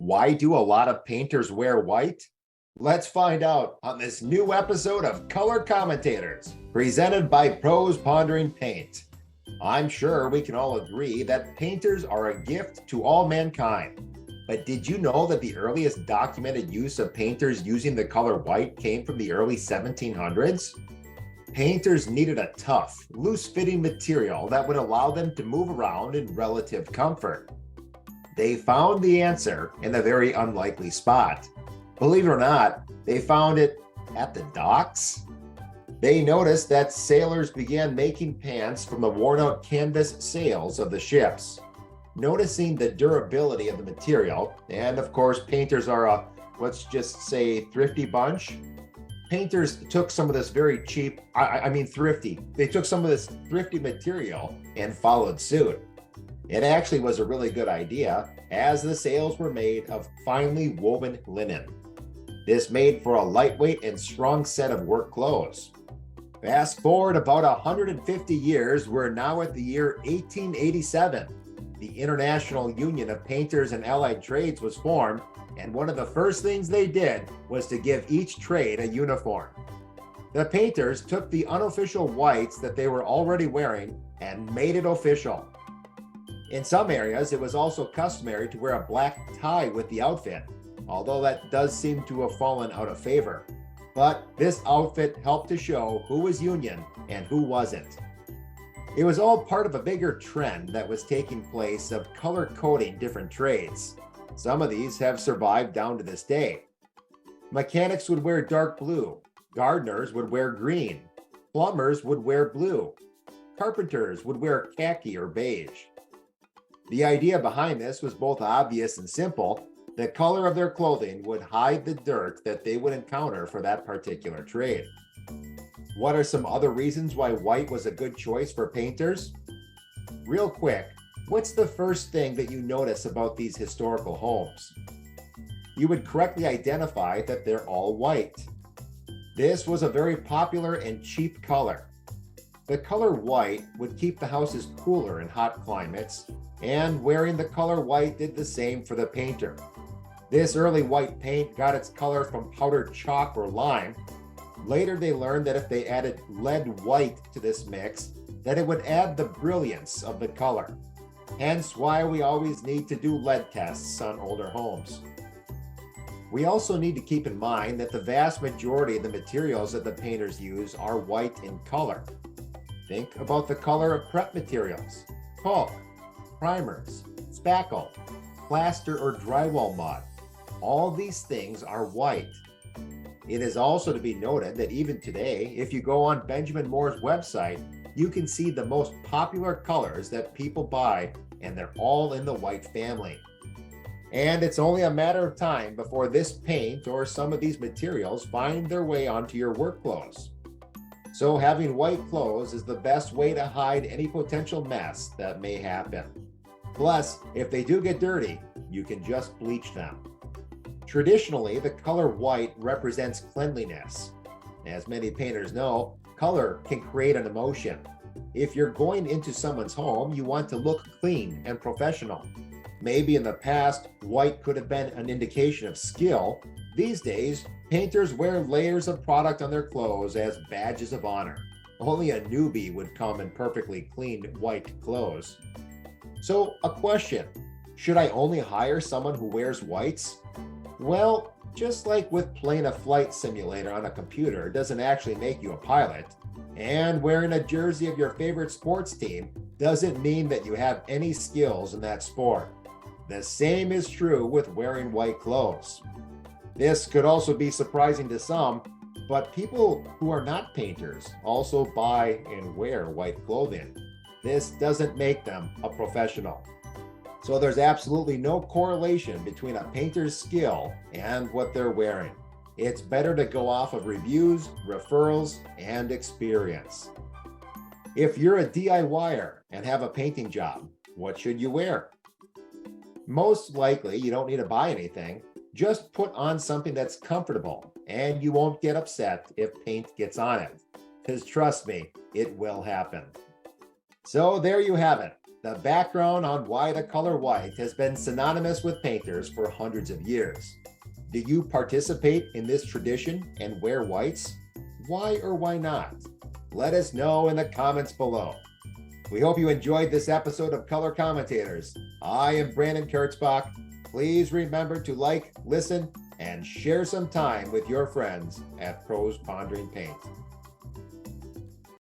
Why do a lot of painters wear white? Let's find out on this new episode of Color Commentators, presented by Pros Pondering Paint. I'm sure we can all agree that painters are a gift to all mankind. But did you know that the earliest documented use of painters using the color white came from the early 1700s? Painters needed a tough, loose-fitting material that would allow them to move around in relative comfort. They found the answer in a very unlikely spot. Believe it or not, they found it at the docks. They noticed that sailors began making pants from the worn-out canvas sails of the ships. Noticing the durability of the material, and of course painters are a, let's just say, thrifty bunch, painters took some of this very cheap, thrifty. They took some of this thrifty material and followed suit. It actually was a really good idea, as the sails were made of finely woven linen. This made for a lightweight and strong set of work clothes. Fast forward about 150 years, we're now at the year 1887. The International Union of Painters and Allied Trades was formed, and one of the first things they did was to give each trade a uniform. The painters took the unofficial whites that they were already wearing and made it official. In some areas, it was also customary to wear a black tie with the outfit, although that does seem to have fallen out of favor. But this outfit helped to show who was union and who wasn't. It was all part of a bigger trend that was taking place of color coding different trades. Some of these have survived down to this day. Mechanics would wear dark blue, gardeners would wear green, plumbers would wear blue, carpenters would wear khaki or beige. The idea behind this was both obvious and simple. The color of their clothing would hide the dirt that they would encounter for that particular trade. What are some other reasons why white was a good choice for painters? Real quick, what's the first thing that you notice about these historical homes? You would correctly identify that they're all white. This was a very popular and cheap color. The color white would keep the houses cooler in hot climates, and wearing the color white did the same for the painter. This early white paint got its color from powdered chalk or lime. Later they learned that if they added lead white to this mix, that it would add the brilliance of the color. Hence why we always need to do lead tests on older homes. We also need to keep in mind that the vast majority of the materials that the painters use are white in color. Think about the color of prep materials, caulk, primers, spackle, plaster or drywall mud. All these things are white. It is also to be noted that even today, if you go on Benjamin Moore's website, you can see the most popular colors that people buy, and they're all in the white family. And it's only a matter of time before this paint or some of these materials find their way onto your work clothes. So having white clothes is the best way to hide any potential mess that may happen. Plus, if they do get dirty, you can just bleach them. Traditionally, the color white represents cleanliness. As many painters know, color can create an emotion. If you're going into someone's home, you want to look clean and professional. Maybe in the past, white could have been an indication of skill. These days, painters wear layers of product on their clothes as badges of honor. Only a newbie would come in perfectly clean white clothes. So, a question: should I only hire someone who wears whites? Well, just like with playing a flight simulator on a computer doesn't actually make you a pilot, and wearing a jersey of your favorite sports team doesn't mean that you have any skills in that sport. The same is true with wearing white clothes. This could also be surprising to some, but people who are not painters also buy and wear white clothing. This doesn't make them a professional. So there's absolutely no correlation between a painter's skill and what they're wearing. It's better to go off of reviews, referrals, and experience. If you're a DIYer and have a painting job, what should you wear? Most likely, you don't need to buy anything. Just put on something that's comfortable, and you won't get upset if paint gets on it. Because trust me, it will happen. So there you have it. The background on why the color white has been synonymous with painters for hundreds of years. Do you participate in this tradition and wear whites? Why or why not? Let us know in the comments below. We hope you enjoyed this episode of Color Commentators. I am Brandon Kurtzbach. Please remember to like, listen, and share some time with your friends at Pros Pondering Paint.